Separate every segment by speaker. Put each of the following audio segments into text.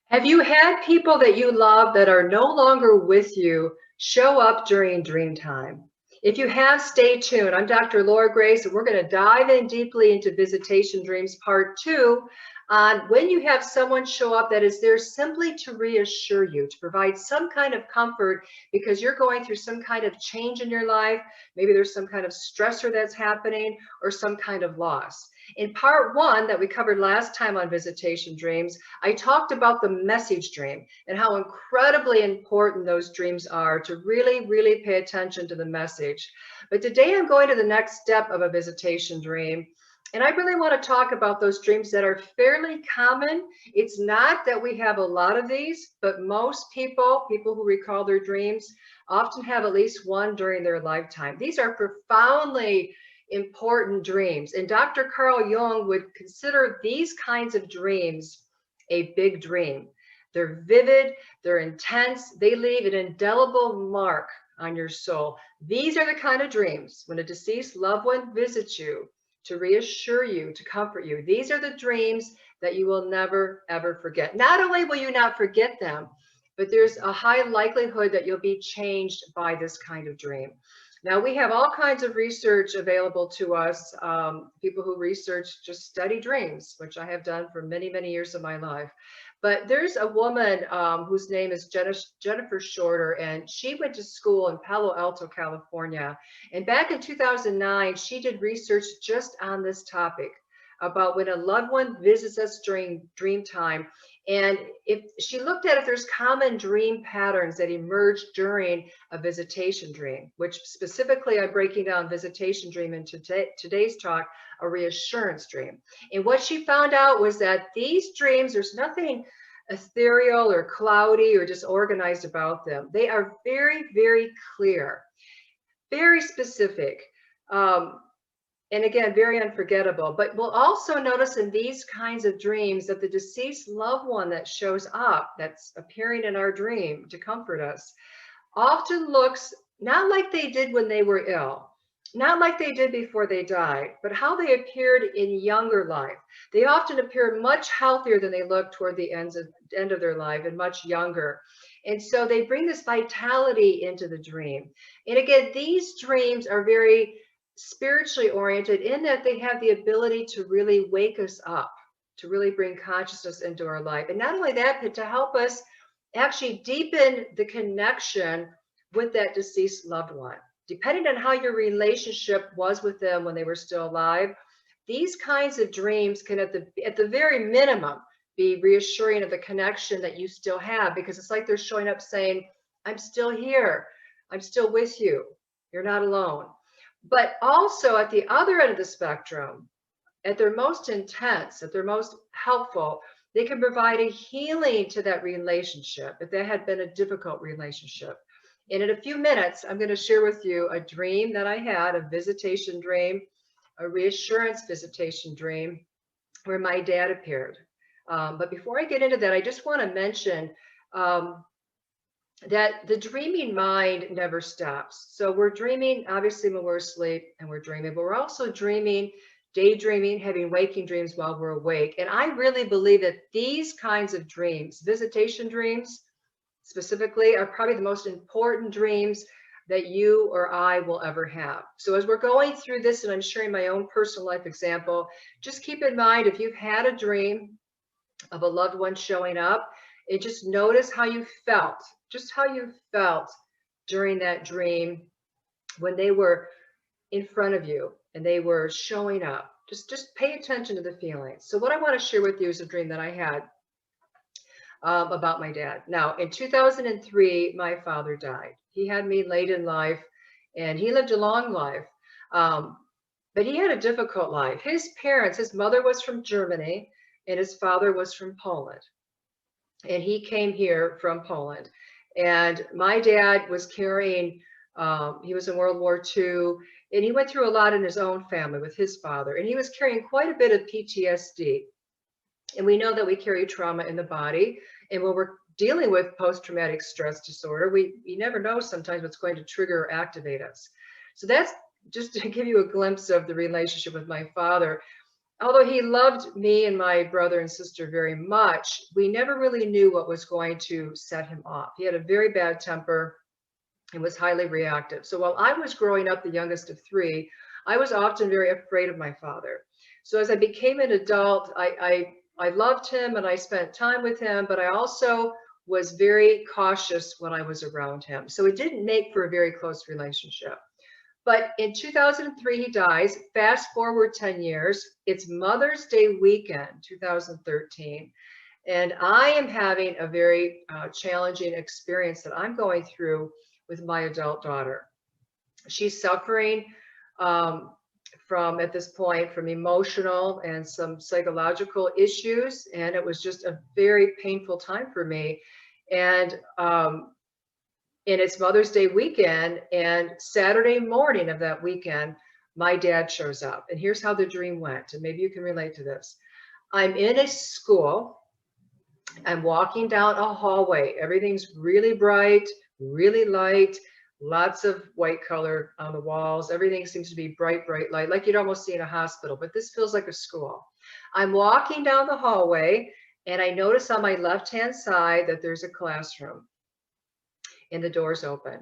Speaker 1: Have you had people that you love that are no longer with you show up during dream time? If you have, stay tuned. I'm Dr. Laura Grace, and we're going to dive in deeply into Visitation Dreams Part 2 on when you have someone show up that is there simply to reassure you, to provide some kind of comfort because you're going through some kind of change in your life. Maybe there's some kind of stressor that's happening or some kind of loss. In part 1 that we covered last time on Visitation Dreams, I talked about the message dream and how incredibly important those dreams are to really, really pay attention to the message. But today I'm going to the next step of a visitation dream. And I really want to talk about those dreams that are fairly common. It's not that we have a lot of these, but most people who recall their dreams, often have at least one during their lifetime. These are profoundly important dreams. And Dr. Carl Jung would consider these kinds of dreams a big dream. They're vivid, they're intense, they leave an indelible mark on your soul. These are the kind of dreams when a deceased loved one visits you to reassure you, to comfort you. These are the dreams that you will never, ever forget. Not only will you not forget them, but there's a high likelihood that you'll be changed by this kind of dream. Now, we have all kinds of research available to us, people who research just study dreams, which I have done for many, many years of my life. But there's a woman whose name is Jennifer Shorter, and she went to school in Palo Alto, California. And back in 2009, she did research just on this topic about when a loved one visits us during dream time. And if she looked at if there's common dream patterns that emerge during a visitation dream, which specifically I'm breaking down visitation dream in today's talk, a reassurance dream. And what she found out was that these dreams, there's nothing ethereal or cloudy or disorganized about them. They are very, very clear, very specific. And again, very unforgettable. But we'll also notice in these kinds of dreams that the deceased loved one that shows up, that's appearing in our dream to comfort us, often looks not like they did when they were ill, not like they did before they died, but how they appeared in younger life. They often appear much healthier than they look toward the end of their life and much younger. And so they bring this vitality into the dream. And again, these dreams are very spiritually oriented in that they have the ability to really wake us up, to really bring consciousness into our life. And not only that, but to help us actually deepen the connection with that deceased loved one. Depending on how your relationship was with them when they were still alive, these kinds of dreams can at the very minimum be reassuring of the connection that you still have, because it's like they're showing up saying, I'm still here, I'm still with you, you're not alone. But also at the other end of the spectrum, at their most intense, at their most helpful, they can provide a healing to that relationship if that had been a difficult relationship. And in a few minutes, I'm going to share with you a dream that I had, a visitation dream, a reassurance visitation dream, where my dad appeared. But before I get into that, I just want to mention that the dreaming mind never stops. So we're dreaming, obviously, when we're asleep, and we're dreaming, but we're also dreaming, daydreaming, having waking dreams while we're awake. And I really believe that these kinds of dreams, visitation dreams specifically, are probably the most important dreams that you or I will ever have. So as we're going through this, and I'm sharing my own personal life example, just keep in mind, if you've had a dream of a loved one showing up, and just notice how you felt, just how you felt during that dream when they were in front of you and they were showing up. Just pay attention to the feelings. So what I want to share with you is a dream that I had about my dad. Now, in 2003, my father died. He had me late in life, and he lived a long life, but he had a difficult life. His parents, his mother was from Germany, and his father was from Poland. And he came here from Poland. And my dad was carrying, he was in World War II, and he went through a lot in his own family with his father. And he was carrying quite a bit of PTSD. And we know that we carry trauma in the body. And when we're dealing with post-traumatic stress disorder, you never know sometimes what's going to trigger or activate us. So that's just to give you a glimpse of the relationship with my father. although he loved me and my brother and sister very much, we never really knew what was going to set him off. He had a very bad temper and was highly reactive. So while I was growing up, the youngest of three, I was often very afraid of my father. So as I became an adult, I loved him and I spent time with him, but I also was very cautious when I was around him. So it didn't make for a very close relationship. But in 2003, he dies. Fast forward 10 years, it's Mother's Day weekend, 2013. And I am having a very challenging experience that I'm going through with my adult daughter. She's suffering from, at this point, from emotional and some psychological issues. And it was just a very painful time for me. And it's Mother's Day weekend, and Saturday morning of that weekend, my dad shows up. And here's how the dream went, and maybe you can relate to this. I'm in a school. I'm walking down a hallway. Everything's really bright, really light, lots of white color on the walls. Everything seems to be bright, bright light, like you'd almost see in a hospital, but this feels like a school. I'm walking down the hallway, and I notice on my left-hand side that there's a classroom, and the door's open.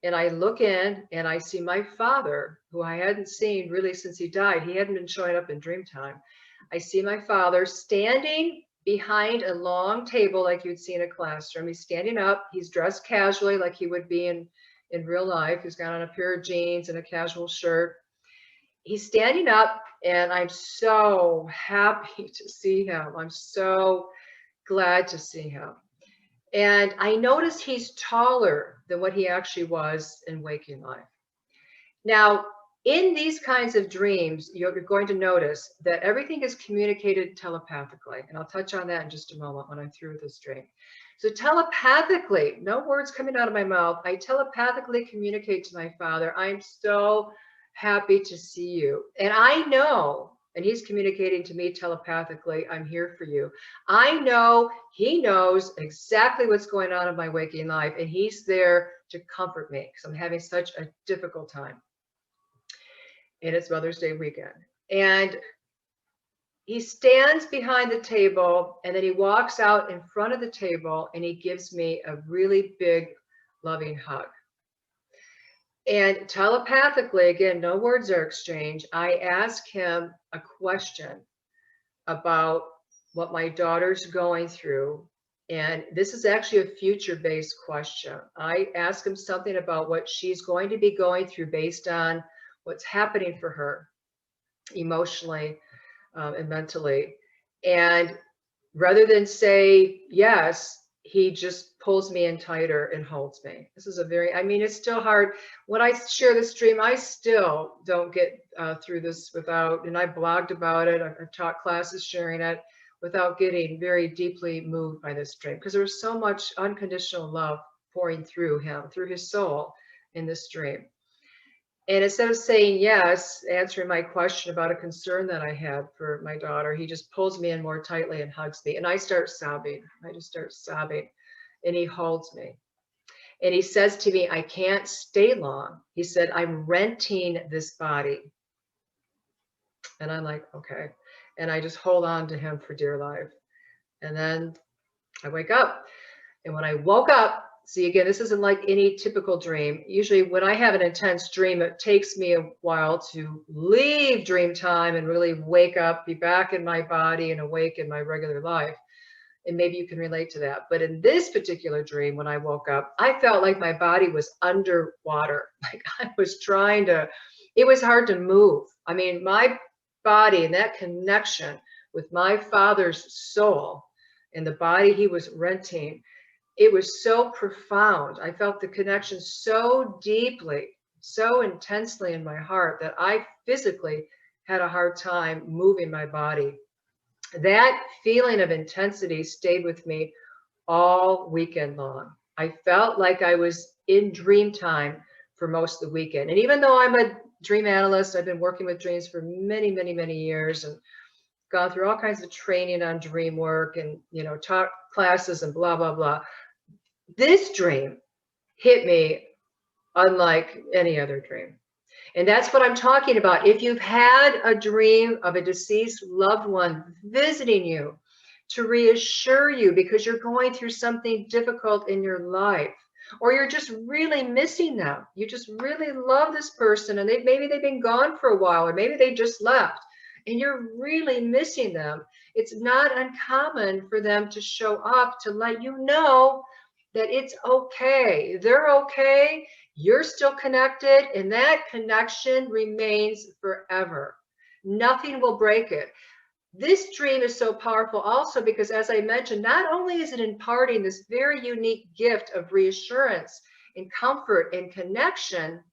Speaker 1: And I look in, and I see my father, who I hadn't seen really since he died. He hadn't been showing up in dream time. I see my father standing behind a long table like you'd see in a classroom. He's standing up. He's dressed casually like he would be in real life. He's got on a pair of jeans and a casual shirt. He's standing up, and I'm so happy to see him. I'm so glad to see him. And I notice he's taller than what he actually was in waking life. Now, in these kinds of dreams, you're going to notice that everything is communicated telepathically. And I'll touch on that in just a moment when I'm through with this dream. So telepathically, no words coming out of my mouth, I telepathically communicate to my father, I'm so happy to see you. And I know, and he's communicating to me telepathically, I'm here for you. I know he knows exactly what's going on in my waking life, and he's there to comfort me because I'm having such a difficult time. And it's Mother's Day weekend. And he stands behind the table, and then he walks out in front of the table, and he gives me a really big, loving hug. And telepathically, again, no words are exchanged, I ask him a question about what my daughter's going through. And this is actually a future-based question. I ask him something about what she's going to be going through based on what's happening for her emotionally and mentally. And rather than say yes, he just pulls me in tighter and holds me. This is a very, I mean, it's still hard. When I share this dream, I still don't get through this without, and I blogged about it, I've taught classes sharing it, without getting very deeply moved by this dream, because there was so much unconditional love pouring through him, through his soul in this dream. And instead of saying yes, answering my question about a concern that I had for my daughter, he just pulls me in more tightly and hugs me. And I start sobbing. I just start sobbing. And he holds me. And he says to me, I can't stay long. He said, I'm renting this body. And I'm like, okay. And I just hold on to him for dear life. And then I wake up. And when I woke up, see, again, this isn't like any typical dream. Usually when I have an intense dream, it takes me a while to leave dream time and really wake up, be back in my body and awake in my regular life. And maybe you can relate to that. But in this particular dream, when I woke up, I felt like my body was underwater. Like I was trying to, it was hard to move. I mean, my body and that connection with my father's soul and the body he was renting, it was so profound. I felt the connection so deeply, so intensely in my heart that I physically had a hard time moving my body. That feeling of intensity stayed with me all weekend long. I felt like I was in dream time for most of the weekend. And even though I'm a dream analyst, I've been working with dreams for many, many, many years and gone through all kinds of training on dream work and, you know, taught classes and blah, blah, blah. This dream hit me unlike any other dream. And that's what I'm talking about. If you've had a dream of a deceased loved one visiting you to reassure you because you're going through something difficult in your life, or you're just really missing them, you just really love this person, and maybe they've been gone for a while, or maybe they just left, and you're really missing them, it's not uncommon for them to show up to let you know that it's okay. They're okay. You're still connected, and that connection remains forever. Nothing will break it. This dream is so powerful also because, as I mentioned, not only is it imparting this very unique gift of reassurance and comfort and connection,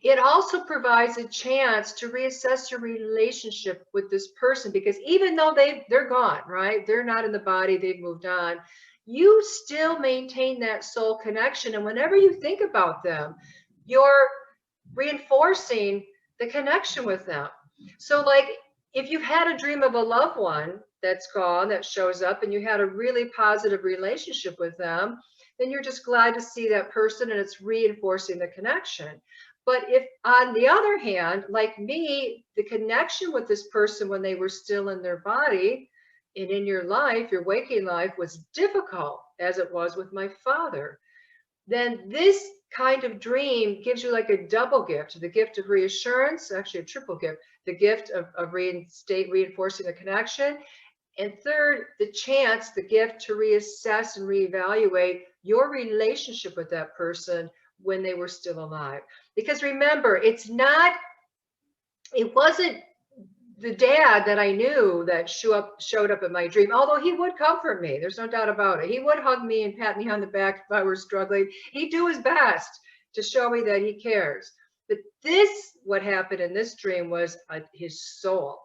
Speaker 1: it also provides a chance to reassess your relationship with this person, because even though they're gone, right? They're not in the body, they've moved on. You still maintain that soul connection. And whenever you think about them, you're reinforcing the connection with them. So like if you've had a dream of a loved one that's gone, that shows up, and you had a really positive relationship with them, then you're just glad to see that person, and it's reinforcing the connection. But if, on the other hand, like me, the connection with this person when they were still in their body and in your life, your waking life, was difficult, as it was with my father, then this kind of dream gives you like a double gift, the gift of reassurance, actually a triple gift, the gift of reinforcing the connection. And third, the chance, the gift to reassess and reevaluate your relationship with that person when they were still alive. Because remember, it wasn't the dad that I knew that showed up in my dream, although he would comfort me. There's no doubt about it. He would hug me and pat me on the back if I were struggling. He'd do his best to show me that he cares. But what happened in this dream was his soul.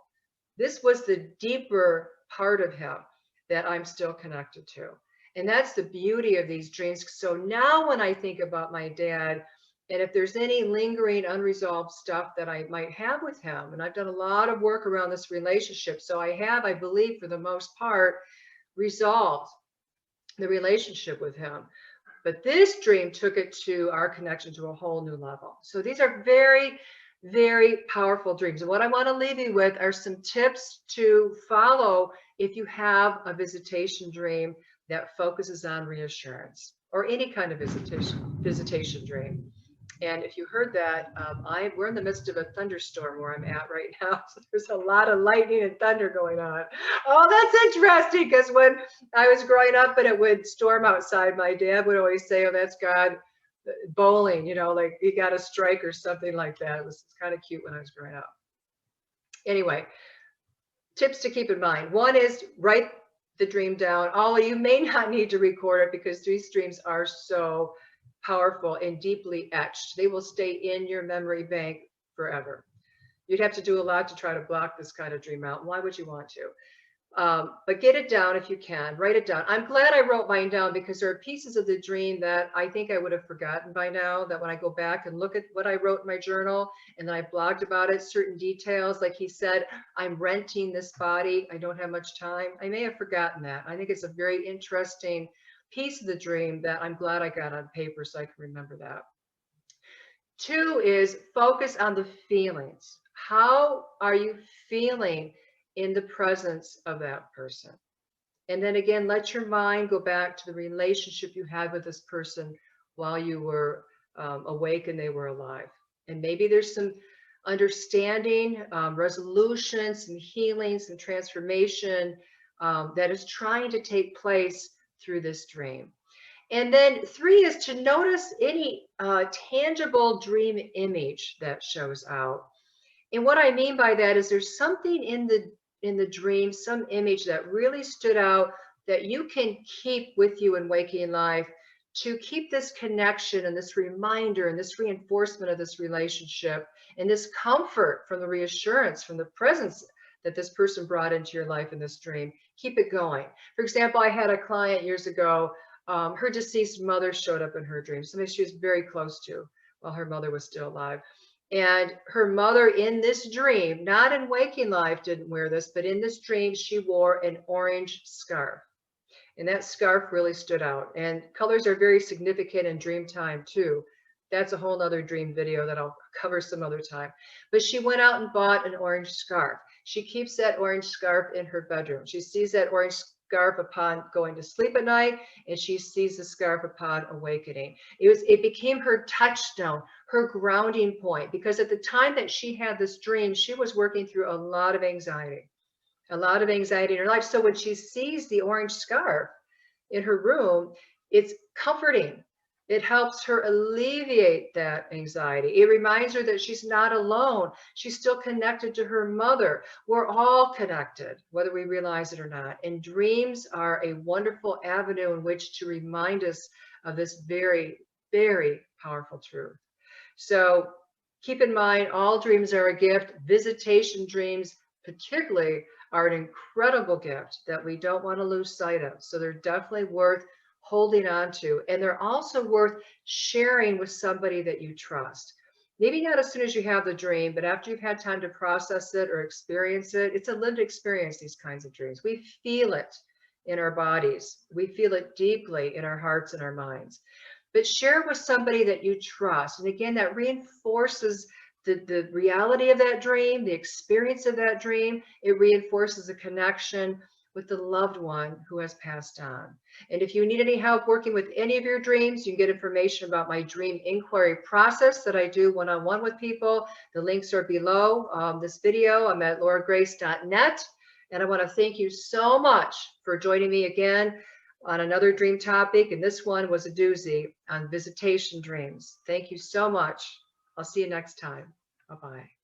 Speaker 1: This was the deeper part of him that I'm still connected to. And that's the beauty of these dreams. So now when I think about my dad, and if there's any lingering unresolved stuff that I might have with him, and I've done a lot of work around this relationship, so I believe for the most part, resolved the relationship with him. But this dream took it to our connection to a whole new level. So these are very, very powerful dreams. And what I want to leave you with are some tips to follow if you have a visitation dream that focuses on reassurance, or any kind of visitation dream. And if you heard that, we're in the midst of a thunderstorm where I'm at right now. So there's a lot of lightning and thunder going on. Oh, that's interesting, because when I was growing up and it would storm outside, my dad would always say, oh, that's God bowling, like he got a strike or something like that. It was kind of cute when I was growing up. Anyway, tips to keep in mind. One is write the dream down, although you may not need to record it because these dreams are so powerful and deeply etched. They will stay in your memory bank forever. You'd have to do a lot to try to block this kind of dream out. Why would you want to? But get it down if you can. Write it down. I'm glad I wrote mine down, because there are pieces of the dream that I think I would have forgotten by now, that when I go back and look at what I wrote in my journal and then I blogged about it, certain details, like he said, I'm renting this body, I don't have much time. I may have forgotten that. I think it's a very interesting piece of the dream that I'm glad I got on paper so I can remember that. 2 is focus on the feelings. How are you feeling in the presence of that person? And then again, let your mind go back to the relationship you had with this person while you were awake and they were alive. And maybe there's some understanding, resolution, some healing, some transformation that is trying to take place through this dream. And then 3 is to notice any tangible dream image that shows out. And what I mean by that is there's something in the dream, some image that really stood out that you can keep with you in waking life to keep this connection and this reminder and this reinforcement of this relationship and this comfort from the reassurance, from the presence that this person brought into your life in this dream. Keep it going. For example, I had a client years ago, her deceased mother showed up in her dream, somebody she was very close to while her mother was still alive. And her mother in this dream, not in waking life, didn't wear this, but in this dream, she wore an orange scarf. And that scarf really stood out. And colors are very significant in dream time too. That's a whole nother dream video that I'll cover some other time. But she went out and bought an orange scarf. She keeps that orange scarf in her bedroom. She sees that orange scarf upon going to sleep at night, and she sees the scarf upon awakening. It became her touchstone, her grounding point, because at the time that she had this dream, she was working through a lot of anxiety in her life. So when she sees the orange scarf in her room, it's comforting. It helps her alleviate that anxiety. It reminds her that she's not alone. She's still connected to her mother. We're all connected, whether we realize it or not. And dreams are a wonderful avenue in which to remind us of this very, very powerful truth. So keep in mind, all dreams are a gift. Visitation dreams, particularly, are an incredible gift that we don't want to lose sight of. So they're definitely worth holding on to. And they're also worth sharing with somebody that you trust. Maybe not as soon as you have the dream, but after you've had time to process it or experience it. It's a lived experience, these kinds of dreams. We feel it in our bodies. We feel it deeply in our hearts and our minds. But share with somebody that you trust. And again, that reinforces the reality of that dream, the experience of that dream. It reinforces a connection with the loved one who has passed on. And if you need any help working with any of your dreams, you can get information about my dream inquiry process that I do one-on-one with people. The links are below this video. I'm at lauragrace.net. And I want to thank you so much for joining me again on another dream topic. And this one was a doozy on visitation dreams. Thank you so much. I'll see you next time. Bye-bye.